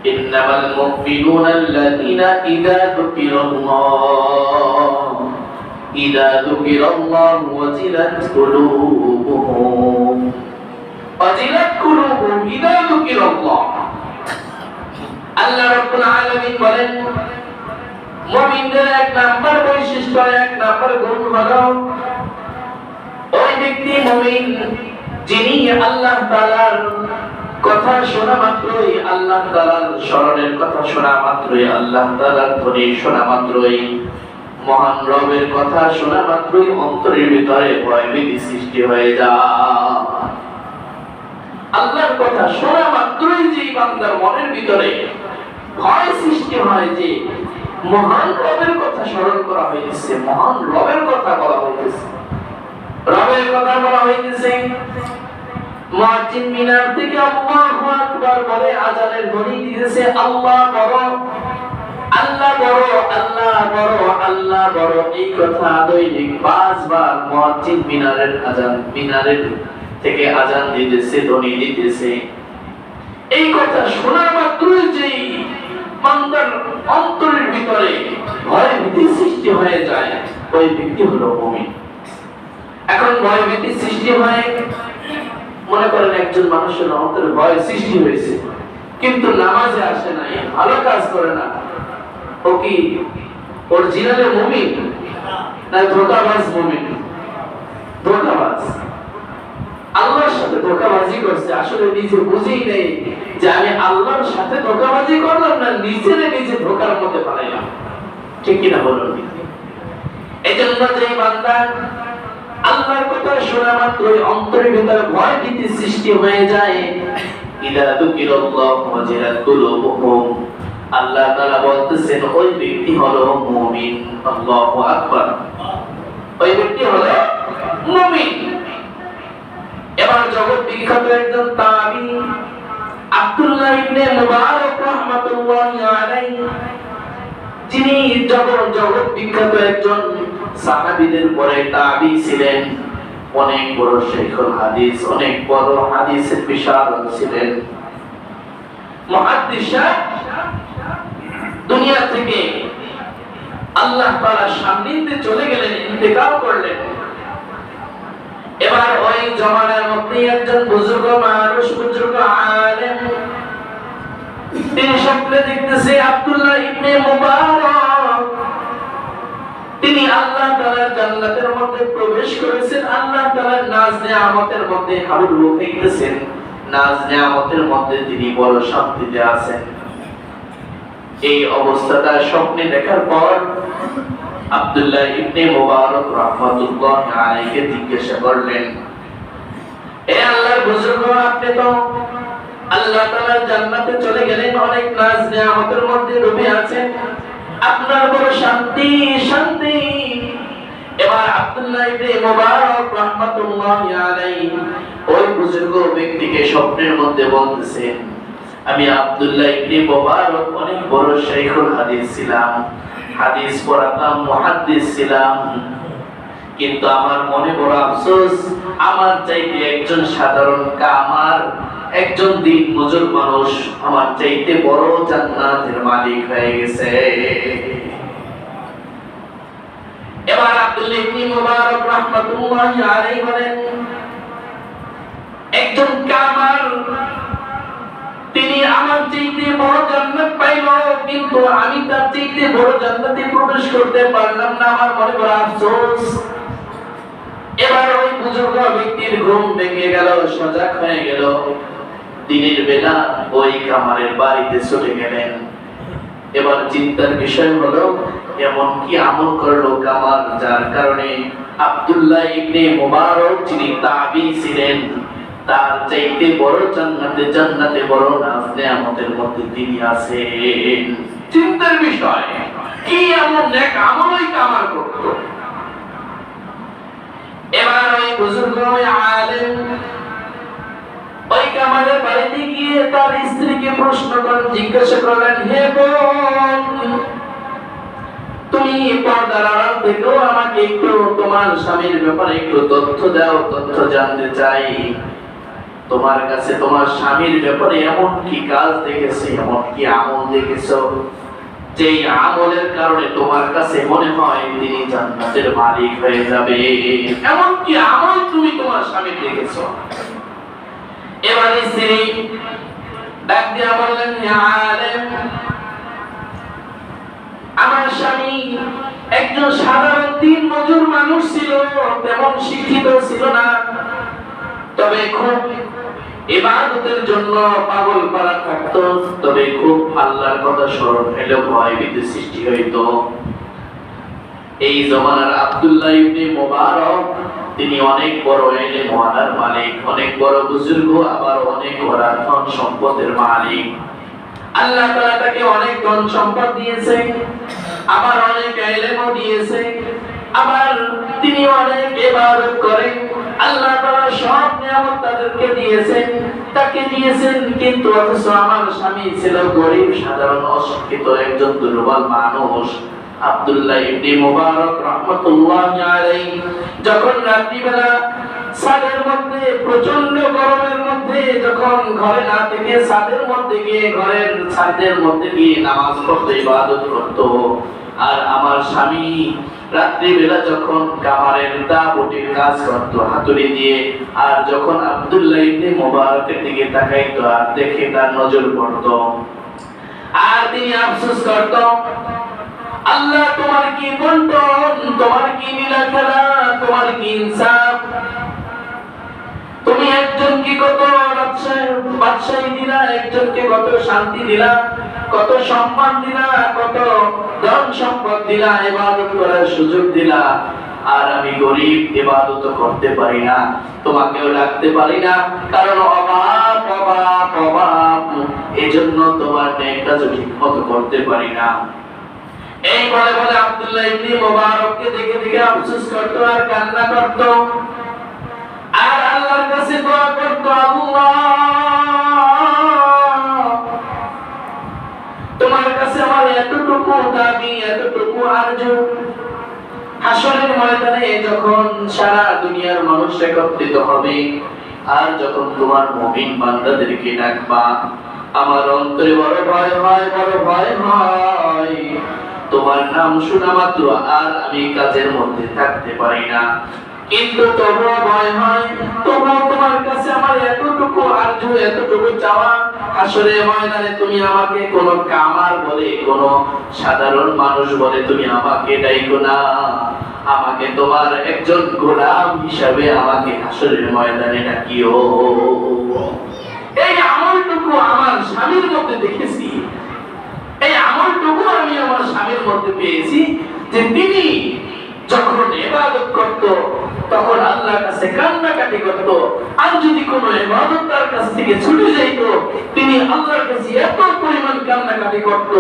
ইন্নামাল মুমিনুনা আল্লাযীনা ইযা যুকিরাল্লাহু ওয়াজিলাত কুলুবুহুম ইযা যুকিরাল্লাহ। আল্লাহ রাব্বুল আলামিন বলেন, মুমিনদের এক নাম্বার বৈশিষ্ট্য, এক নাম্বার গুণ হলো ওই ব্যক্তি মুমিন যিনি আল্লাহ তাআলার কথা শোনা মাত্রই, আল্লাহ তাআলার স্মরণের কথা শোনা মাত্রই, আল্লাহ তাআলার ধ্বনি শোনা মাত্রই, মহান রবের কথা শোনা মাত্রই অন্তরের ভিতরে ভয়ভীতি সৃষ্টি হয়ে যায়। আল্লাহর কথা শোনা মাত্রই যে বান্দার মনের ভিতরে ভয় সৃষ্টি হয় যে মহান রবের কথা স্মরণ করা হয়েছে, মহান রবের কথা বলা হয়েছে, রবের কথা বলা হয়েছে। মুয়াজ্জিন মিনার থেকে আল্লাহু আকবার বলে আযানের ধ্বনি দিয়েছে, আল্লাহ বড়, আল্লাহ বড়, আল্লাহ বড়, আল্লাহ বড়। এই কথা দৈনিক 5 বার মুয়াজ্জিন মিনারের আযান, মিনারের থেকে আযান দিতেছে, ধ্বনি দিতেছে। এই কথা শোনা মাত্রই যেই বান্দার অন্তরের ভিতরে ভয় ভীতি সৃষ্টি হয়ে যায়, ওই ব্যক্তি হলো মুমিন। এখন ভয় ভীতি সৃষ্টি হয়, মনে করেন একজন মানুষের অন্তরে ভয় সৃষ্টি হয়েছে কিন্তু নামাজে আসে না, ভালো কাজ করে না, ও কি অরিজিনালি মুমিন না ধোঁকাবাজ মুমিন? ধোঁকাবাজ, আল্লাহর সাথে ধোঁকাবাজি করছে, আসলে নিজে বুঝেই নেই যে আমি আল্লাহর সাথে ধোঁকাবাজি করলাম না নিজেরে নিজে ধোঁকার মধ্যে পালাইলাম। ঠিক কিনা বলুন? এজন্য যে বান্দা আল্লাহর কথা শোনা মাত্রই অন্তরের ভিতরে ভয় ভীতি সৃষ্টি হয়ে যায়, ইযা যুকিরাল্লাহু ওয়াজিলাত কুলুবুহুম, আল্লাহ তাআলা বলতেছেন ওই ব্যক্তি হলো মুমিন। আল্লাহু আকবার, ওই ব্যক্তি হলো মুমিন। এবার জগৎ বিখ্যাত একজন তাবী আব্দুল্লাহ ইবনে মুবারক রাহমাতুল্লাহি আলাইহি, যিনি জগৎ বিখ্যাত একজন সাহাবীদের পরে তাবী ছিলেন, অনেক বড় শাইখুল হাদিস, অনেক বড় হাদিসের বিশারদ ছিলেন, মুহাদ্দিস। দুনিয়া থেকে আল্লাহ তাআলার সান্নিধ্যে চলে গেলেন, ইন্তেকাল করলেন। এবার ওই জমানার মধ্যে একজন বুজুর্গ মানুষ, বুজুর্গ আলেম, তিনি স্বপ্নে দেখতেছে আব্দুল্লাহ ইবনে মুবারক তিনি আল্লাহ তাআলার জান্নাতের মধ্যে প্রবেশ করেছেন, আল্লাহ তাআলার নাজ নিয়ামতের মধ্যে হাবুডুবু খাইতেছেন, নাজ নিয়ামতের মধ্যে তিনি বড় শান্তিতে আছেন। এই অবস্থাটা স্বপ্নে দেখার পর আব্দুল্লাহ ইবনে মুবারক রাহমাতুল্লাহি আলাইহি জিজ্ঞাসা করলেন, এ আল্লাহর বুজুর্গ, আপনি তো আল্লাহ তাআলার জান্নাতে চলে গেলেন, অনেক নাজ নিয়ামতের মধ্যে ডুবে আছেন, আপনার বড় শান্তি শান্তি। এবার আব্দুল্লাহ ইবনে মুবারক রাহমাতুল্লাহি আলাইহি ওই বুজুর্গ ব্যক্তিকে স্বপ্নের মধ্যে বলতেছেন, আমি আব্দুল্লাহ ইবনে মুবারক অনেক বড় শাইখুল হাদিস ছিলাম, হাদিস পড়াতাম, মুহাদ্দিস ছিলাম, কিন্তু আমার মনে বড় আফসোস, আমার চাইতে একজন সাধারণ কামার, একজন দিন মজুর মানুষ আমার চাইতে বড় জান্নাতের মালিক হয়ে গেছে। এবার আব্দুল্লাহ ইবনে মুবারক রাহমাতুল্লাহি আলাইহি বলেন, একজন কামার তিনি আমার চাইতে বড় জান্নাত পাইল, কিন্তু আমি তার চাইতে বড় জান্নাতে প্রবেশ করতে পারলাম না, আমার মনে বড় আফসোস। এবার ওই বুজুর্গ ব্যক্তির ঘুম ভেঙে গেল, সজাগ হয়ে গেল, দিনের বেলা ওই কামারের বাড়িতে চলে গেলেন। এবার চিন্তার বিষয় হলো এমন কি আমল করলো কামার, যার কারণে আব্দুল্লাহ ইবনে মুবারক যিনি তাবী ছিলেন তার চাইতে বড় জান্নাতে বড় নাজ নিয়ামতের মধ্যে তিনি আছেন। চিন্তার বিষয়, কি এমন নেক আমল ওই কামার করত। এবার ওই বুজুর্গ আলেম ওই কামারের বাড়িতে গিয়ে তার স্ত্রীকে প্রশ্ন করেন, জিজ্ঞাসা করলেন, হে বোন, তুমি পর্দার আড়াল থেকেও আমাকে একটু তোমার স্বামীর ব্যাপারে একটু তথ্য দাও, তথ্য জানতে চাই। তোমার কাছে তোমার স্বামীর ব্যাপারে এমন কি কাজ দেখেছে, এমন কি আমল দেখেছো যে আমলের কারণে তোমার কাছে মনে হয় তিনি জান্নাতের মালিক হয়ে যাবে? এমন কি আমল তুমি তোমার স্বামীর দেখেছো? এবার স্ত্রী ডাক দিয়া বললেন, ইয়া আলেম, আমার স্বামী একজন সাধারণ দিন মজুর মানুষ ছিল, তেমন শিক্ষিত ছিল না, তবে খুব ইবাদতের জন্য পাগল পারা থাকতো, তবে খুব আল্লাহর কথা স্মরণ হলে ভয় ভীতি সৃষ্টি হইতো। এই জমানার আব্দুল্লাহ ইবনে মুবারক তিনি অনেক বড় ইলমে ওয়ালার মালিক, অনেক বড় বুজুর্গ, আবার অনেক বড় ধন সম্পদের মালিক। আল্লাহ তাআলা তাকে অনেক ধন সম্পদ দিয়েছে, আবার অনেক ইলমও দিয়েছে, আবার তিনি অনেক ইবাদত করেন। আল্লাহ তাআলা সব নিয়ামত তাদেরকে দিয়েছেন, তাকে দিয়েছেন, কিন্তু অথচ আমার স্বামী ছিল গরীব, সাধারণ অশিক্ষিত একজন দুর্বল মানুষ। আব্দুল্লাহ ইবনে মুবারক রাহমাতুল্লাহি আলাইহি যখন রাত্রিবেলা ছাদের মধ্যে প্রচন্ড গরমের মধ্যে যখন ঘরে না থেকে ছাদের মধ্যে গিয়ে ঘরের ছাদের মধ্যে গিয়ে নামাজ পড়তে ইবাদত করত, আর আমার স্বামী রাত্রিবেলা যখন কামারের দাবটির কাজ করত হাতুড়ি দিয়ে, আর যখন আব্দুল্লাহ ইবনে মুবারকের দিকে তাকাইতো আর দেখে তার নজর পড়তো, আর তিনি আফসোস করত, আল্লাহ তোমার কি বন্টন, তোমার কি লীলা খেলা, তোমার কি ইনসাফ, তুমি একজনকে কত বাদশাহী দিলা, একজনকে কত শান্তি দিলা, কত সম্মান দিলা, কত ধন সম্পদ দিলা, ইবাদত করার সুযোগ দিলা, আর আমি গরীব, ইবাদত করতে পারি না, তোমাকেও ডাকতে পারি না, কারণ অভাব অভাব অভাব, এজন্য তোমার ন্যায় কাজ ঠিকমতো করতে পারি না। এই বলে বলে আব্দুল্লাহ ইবনে মুবারককে দেখে দেখে আফসোস করত আর কান্না করত, আর আল্লাহর কাছে দোয়া করত, আল্লাহ তোমার কাছে আমার এতটুকু দাবি, এতটুকু আরজু, হাসরের ময়দানে যখন সারা দুনিয়ার মানুষ একত্রিত হবে, আর যখন তোমার মুমিন বান্দাদেরকে ডাকবা, আমার অন্তরে বড় ভয় হয়, বড় ভয় হয়, তোমার নাম শোনা মাত্র আর আমি কাজের মধ্যে থাকতে পারি না, কিন্তু তবুও ভয় হয়, তবুও তোমার কাছে আমার এতটুকু আরজু, এতটুকু চাওয়া, হাসরের ময়দানে তুমি আমাকে কোনো কামার বলে, কোনো সাধারণ মানুষ বলে তুমি আমাকে ডাইকো না, আমাকে তোমার একজন গোলাম হিসাবে আমাকে হাসরের ময়দানে ডাকিও। এই আমলটুকু আমার স্বামীর মধ্যে দেখেছি, এই আমলটুকু আমি আমার স্বামীর মধ্যে পেয়েছি যে তিনি যখন ইবাদত করত তখন আল্লাহর কাছে কান্নাকাটি করত, আর যদি কোনো ইবাদত তার কাছ থেকে ছুটে যাইত তিনি আল্লাহর কাছে এত পরিমাণ কান্নাকাটি করত,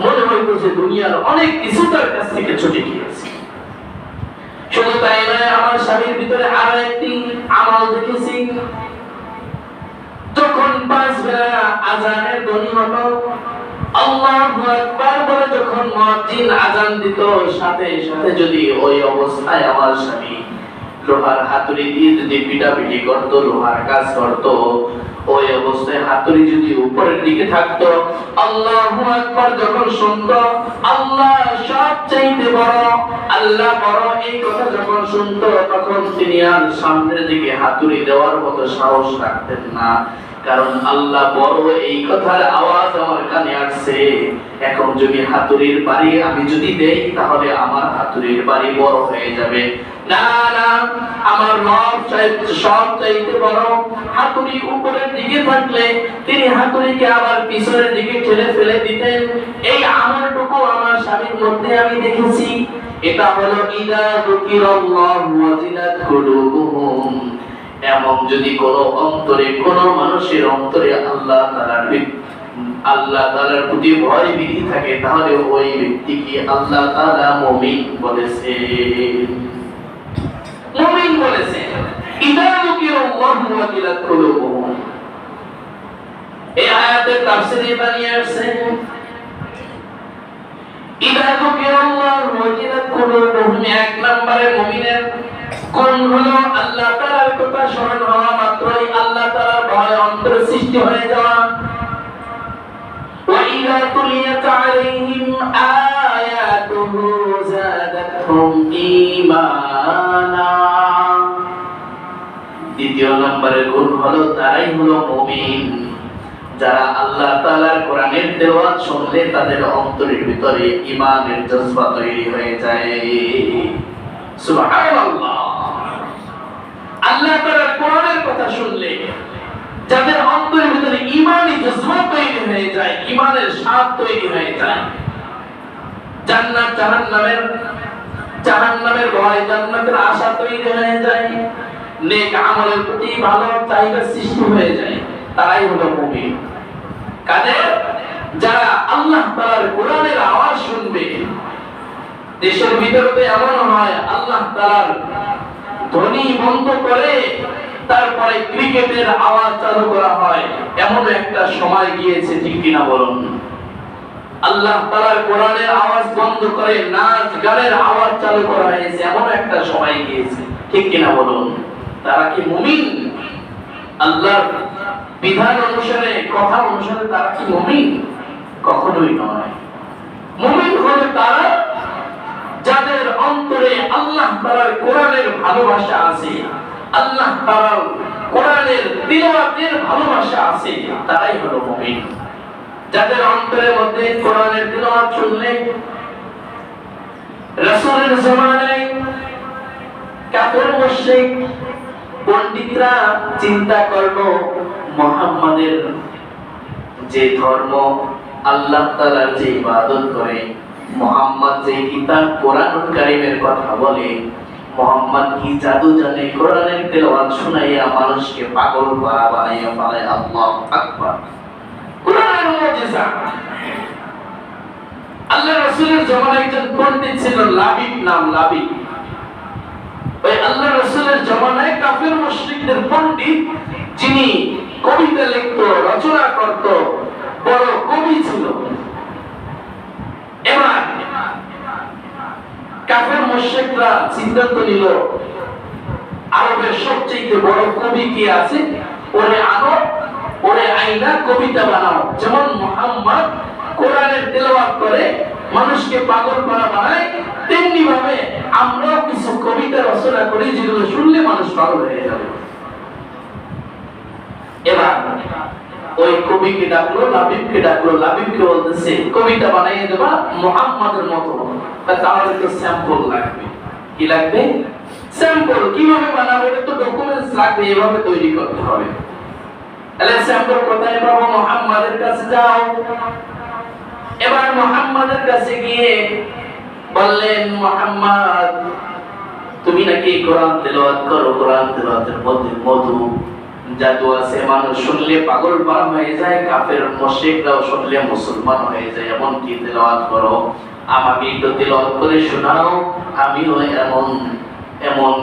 মনে হইতো যে দুনিয়ার অনেক কিছু তার কাছ থেকে ছুটে গিয়েছে। শুধু তাই নয়, আমার স্বামীর ভিতরে আরো একটি আমল দেখেছি, যখন 5 বেলা আযানের ধ্বনি হতো, আল্লাহু আকবার বলে যখন মুয়াজ্জিন আযান দিত, সাথে সাথে যদি ওই অবস্থায় আমার স্বামী লোহার হাতুড়ি দিয়ে যদি পিটাপিটি করত, লোহার কাজ করত, ওই অবস্থায় হাতুড়ি যদি উপরের দিকে থাকতো, আল্লাহু আকবার যখন শুনতো, আল্লাহ সবচেয়ে বড়, আল্লাহ বড়, এই কথা যখন শুনতো তখন তিনি আর সামনের দিকে হাতুড়ি দেওয়ার মতো সাহস রাখতেন না, কারণ আল্লাহ বড়, এই কথার আওয়াজ আমার কানে আসছে, এখন যদি হাতুড়ির বাড়ি আমি যদি দেই তাহলে আমার হাতুড়ির বাড়ি বড় হয়ে যাবে, না না, আমার রব সবচাইতে বড়, হাতুড়ি উপরের দিকে থাকলে তিনি হাতুড়িকে আবার পিছনের দিকে ঠেলে ফেলে দিতেন। এই আমলটুকু আমার স্বামীর মধ্যে আমি দেখেছি। এটা হলো ইদা যুকিরাল্লাহু ওয়াজিলাত কুলুবুহুম, এমন যদি কোনো অন্তরে, কোনো মানুষের অন্তরে আল্লাহ তাআলার প্রতি ভয় ভীতি থাকে, তাহলে ওই ব্যক্তিকে আল্লাহ তাআলা মুমিন বলেছেন, মুমিন বলেছেন। ইদা যুকিরাল্লাহু ওয়াজিলাত কুলুবুহুম, এই আয়াতের তাফসীরে বানিয়ে আসছেন, ইদা যুকিরাল্লাহু ওয়াজিলাত কুলুবুহুম, এক নম্বরে মুমিনের কোন হলো আল্লাহ তাআলার কথা স্মরণ হওয়া মাত্রই আল্লাহ তাআলার ভয় অন্তরে সৃষ্টি হয়ে যাওয়া। وَإِذَا تُلِيَتْ عَلَيْهِمْ آيَاتُهُ زَادَتْهُمْ إِيمَانًا। দ্বিতীয় নম্বরের গুণ হলো তারাই হলো মুমিন, যারা আল্লাহ তাআলার কোরআনের তেলাওয়াত শুনলে তাদের অন্তরের ভিতরে ঈমানের জজবা তৈরি হয়ে যায়। সুবহানাল্লাহ। আল্লাহ তাআলার কোরআনের কথা শুনলে যাদের অন্তরের ভিতরে ঈমানি জজবা তৈরি হয়ে যায়, ঈমানের স্বাদ তৈরি হয়ে যায়, জান্নাত জাহান্নামের ভয়, জান্নাতের আশা তৈরি হয়ে যায়, নেক আমলের প্রতি ভালো চাহিদা সৃষ্টি হয়ে যায়, তারাই হলো মুমিন। কাদের? যারা আল্লাহ তাআলার কোরআনের আওয়াজ শুনবে। দেশের ভিতরে এমন হয় আল্লাহ তাআলার ধ্বনি বন্ধ করে তারপরে ক্রিকেটের আওয়াজ চালু করা হয়, এমন একটা সময় গিয়েছে, ঠিক কিনা বলুন? আল্লাহ তাআলার কোরআনের আওয়াজ বন্ধ করে নাচ গানের আওয়াজ চালু করা হয়েছে, এমন একটা সময় গিয়েছে, ঠিক কিনা বলুন? তারা কি মুমিন? আল্লাহর বিধান অনুসারে, কথা অনুসারে তারা কি মুমিন? কখনোই নয়। মুমিন হলো তারা যাদের অন্তরে আল্লাহ তাআলার কোরআনের ভালোবাসা আছে, আল্লাহ তাআলার কোরআনের তিলাওয়াতের ভালোবাসা আছে, তারাই হলো মুমিন। যাদের অন্তরের মধ্যে কোরআনের তিলাওয়াত শুনলে, রাসূলের জামানায় কাফের মুশরিক পণ্ডিতরা চিন্তা করলো মুহাম্মাদের যে ধর্ম, আল্লাহ তাআলার যে ইবাদত করে, মুহাম্মদ যে কিতাব কোরআনুল কারীমের কথা বলে, মুহাম্মদ কি জাদু জানে কোরআনের তেলাওয়াত শুনাইয়া মানুষকে পাগল করা বানাইয়া ফেলে। আল্লাহু আকবার। কোরআনের মুজিজা। আল্লাহ রাসূলের জামানায় একজন পণ্ডিত ছিল, লাবিব নাম, লাবিব। ওই আল্লাহ রাসূলের জামানায় কাফের মুশরিকদের পণ্ডিত, যিনি কবিতা লিখতো, রচনা করত, বড় কবি ছিল। এবার কাফের মুশরিকরা সিদ্ধান্ত নিল, আরবের সবচেয়ে বড় কবি কি আছে, ওরে আনো, ওরে আইনা কবিতা বানাও। যেমন মুহাম্মদ কোরআনের তেলাওয়াত করে মানুষকে পাগল করা বানায়, তেমনি ভাবে আমরাও কিছু কবিতা রচনা করি যেগুলো শুনলে মানুষ পাগল হয়ে যাবে। এবার ওই কবিকে ডাকলো, লাবিবকে ডাকলো, লাবিবকে বলতেছে কবিতা বানাইয়ে দেবা মুহাম্মাদের মতো, তাহলে তো স্যাম্পল লাগবে। কি লাগবে? স্যাম্পল। কিভাবে বানাবো? এটা তো ডকুমেন্টস লাগবে, এভাবে তৈরি করতে হবে। তাহলে স্যাম্পল কোথায় পাবো? মুহাম্মাদের কাছে যাও। এবার মুহাম্মাদের কাছে গিয়ে বললেন, মুহাম্মদ তুমি নাকি কোরআন তেলাওয়াত করো, কোরআন তেলাওয়াতের মধ্যে মধু জাদু আছে, মানুষ শুনলে পাগল পারা হয়ে যায়, কাফের মুশরিকরাও শুনলে মুসলমান হয়ে যায়, এমন কি তেলাওয়াত করো, আমাকে একটু তেলাওয়াত করে শোনাও, আমিও এমন এমন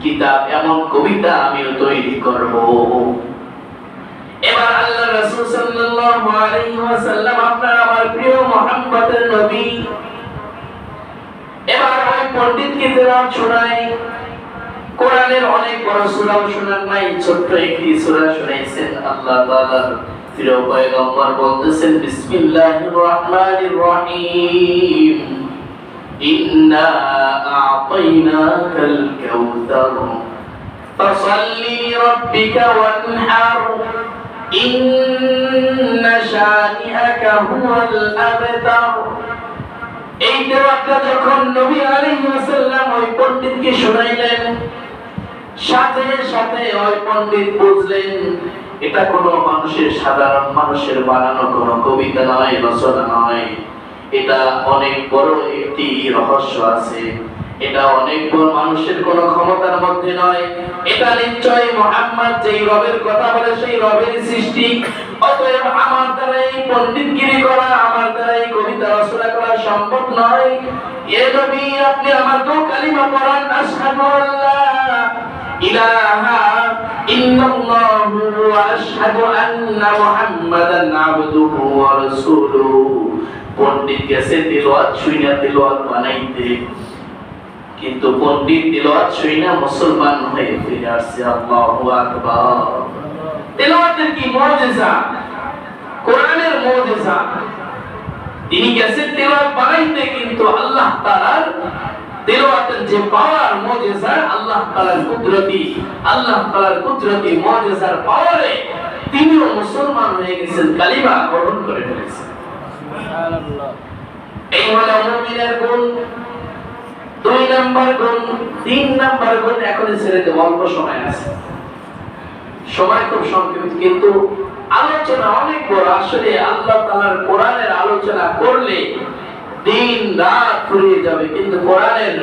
কিতাব, এমন কবিতা আমিও তৈরি করব। এবার আল্লাহ রাসূল সাল্লাল্লাহু আলাইহি ওয়াসাল্লাম, আপনার আমার প্রিয় মুহাম্মদের নবী, এবার ওই পণ্ডিতকে তেলাওয়াত শোনায়। কোরআনের অনেক বড় সূরা শোনান নাই, ছোট্ট একটি সূরা শুনাইছেন। আল্লাহ তাআলার প্রিয় পয়গম্বর বলতেছেন, বিসমিল্লাহির রহমানির রহিম, ইন্না আ'তাইনাকাল কাউসার ফাসাল্লি লিরাব্বিকা ওয়ানহার ইন্না শানিআকা হুয়াল আবতার। এই তেলাওয়াতটা যখন নবী আলাইহিস সালাম ওই পণ্ডিতকে শোনাইলেন, সাথে সাথে ওই পণ্ডিত বুঝলেন এটা কোনো মানুষের, সাধারণ মানুষের বানানো কোনো কবিতা নয়, রচনা নয়, এটা অনেক বড় একটি রহস্য আছে, এটা অনেক বড় মানুষের কোনো ক্ষমতার মধ্যে নয়, এটা নিশ্চয়ই মুহাম্মদ যেই রবের কথা বলে সেই রবের সৃষ্টি। অতএব আমার দ্বারা এই পণ্ডিতগিরি করা, আমার দ্বারা এই কবিতা রচনা করা সম্ভব নয়। এ নবী, আপনি আমাকে কালিমা পড়ান, আশহাদু আল্লা ইলাহা ইল্লাল্লাহু ওয়া আশহাদু আন্না মুহাম্মাদান আবদুহু ওয়া রাসূলুহু। পণ্ডিত গেছে তেলাওয়াত শুইনা তেলাওয়াত বানাইতে, কিন্তু পণ্ডিত তিলাওয়াত শুনে মুসলমান হয়ে ফিরে আসছে। আল্লাহু আকবার। তিলাওয়াতের কি মুজিজা, কোরআনের মুজিজা। তিনি গেছেন তিলাওয়াত বানাইতে, কিন্তু আল্লাহ তাআলার তিলাওয়াতের যে পাওয়ার মুজিজা, আল্লাহ তাআলার কুদরতি মুজিজার পাওয়ারে তিনিও মুসলমান হয়ে গেছেন, কালিমা গ্রহণ করে ফেলেছেন। সুবহানাল্লাহ। এই হলো মুমিনের গুণ। 2 নাম্বার গুণ। 3 নাম্বার গুণ এখন ছেড়ে দেব, অল্প সময় আছে, সময় খুব সংক্ষিপ্ত, কিন্তু আলোচনা অনেক বড়। আসলে আল্লাহ তাআলার কোরআনের আলোচনা করলে দিন রাত ফুরিয়ে যাবে, কিন্তু কোরআনের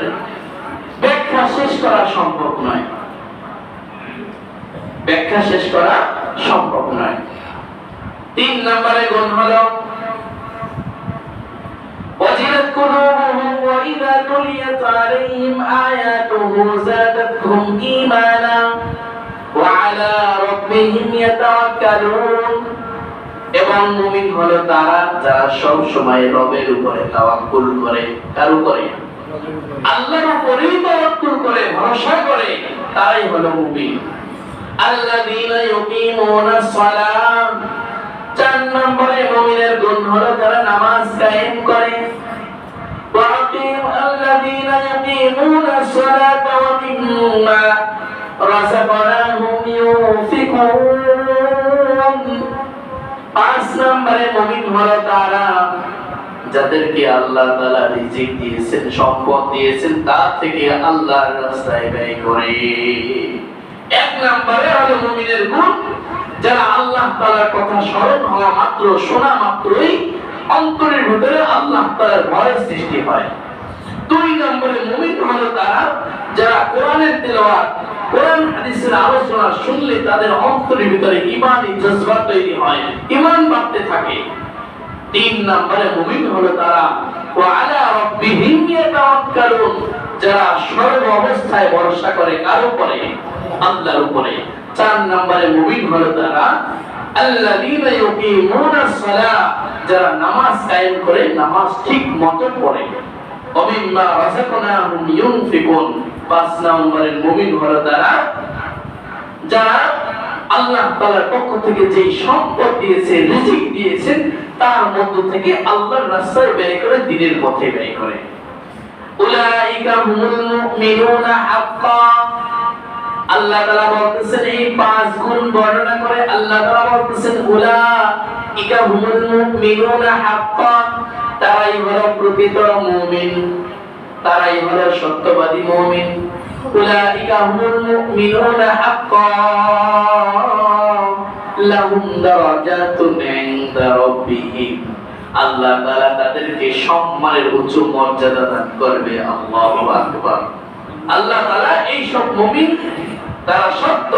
ব্যাখ্যা শেষ করা সম্ভব নয়, ব্যাখ্যা শেষ করা সম্ভব নয়। 3 নম্বরে গুণ হলো وجلت قلوبهم وإذا تليت عليهم آياته زادتهم إيمانا وعلى ربهم يتوكلون। এবং মুমিন হলো তারা যারা সব সময় রবের উপরে তাওয়াক্কুল করে। কার উপরে? আল্লাহর উপরেই তাওয়াক্কুল করে, ভরসা করে, তারাই হলো মুমিন। আল্লাযীনা ইউকিমুনাস সালাত। 4 নম্বরে মুমিনের গুণ হলো যারা নামাজ কায়েম করে। আল্লাযীনা ইউকিমুনাস সালাতা ওয়া মিম্মা রাযাকনাহুম ইউনফিকুন। 5 নম্বরে মুমিন হলো তারা যাদেরকে আল্লাহ তাআলা রিজিক দিয়েছেন, সম্পদ দিয়েছেন, তার থেকে আল্লাহর রাস্তায় ব্যয় করে। 1 নম্বরে হলো মুমিনের গুণ যারা আল্লাহ তাআলার কথা স্মরণ হওয়া মাত্র, শোনা মাত্রই অন্তরের ভিতরে আল্লাহ তাআলার ভয় সৃষ্টি হয়। 2 নম্বরে মুমিন হলো তারা যারা কোরআনের তেলাওয়াত, কোরআন হাদিসের আলোচনা শুনলে তাদের অন্তরের ভিতরে ঈমানি জজবা তৈরি হয়, ঈমান বাড়তে থাকে। 3 নম্বরে মুমিন হলো তারা ওয়া আলা রাব্বিহিম ইয়াতাওয়াক্কালুন, যারা সর্ব অবস্থায় ভরসা করে কার উপরে? আল্লাহর উপরে। 4 নম্বরে মুমিন হলো তারা আল্লাযীনা ইউকিমুনাস সালাত, যারা নামাজ কায়েম করে, নামাজ ঠিক মতো পড়ে। ওয়া মিম্মা রাযাকনাহুম ইউনফিকুন। 5 নম্বরে মুমিন হলো তারা যারা আল্লাহ তাআলার পক্ষ থেকে যে সম্পদ দিয়েছে, রিজিক দিয়েছেন, তার মধ্য থেকে আল্লাহর রাস্তায় ব্যয় করে, দ্বীনের পথে ব্যয় করে। উলাইকা হুমুল মুমিনুনা হাক্কা। আল্লাহ তাআলা বলতেছেন, এই 5 গুণ বর্ণনা করে আল্লাহ তাআলা বলতেছেন উলাইকা হুমুল মুমিনুনা হাক্কা, তারাই হলো প্রকৃত মুমিন, তারাই হলো সত্যবাদী মুমিন। উলাইকা হুমুল মুমিনুনা হাক্কা লাহুম দারাজাতুন ইনদা রাব্বিহিম। আল্লাহ তাআলা তাদেরকে সম্মানের উচ্চ মর্যাদা দান করবে। আল্লাহু আকবার। আল্লাহ তাআলা এই সব মুমিন, তারা সত্য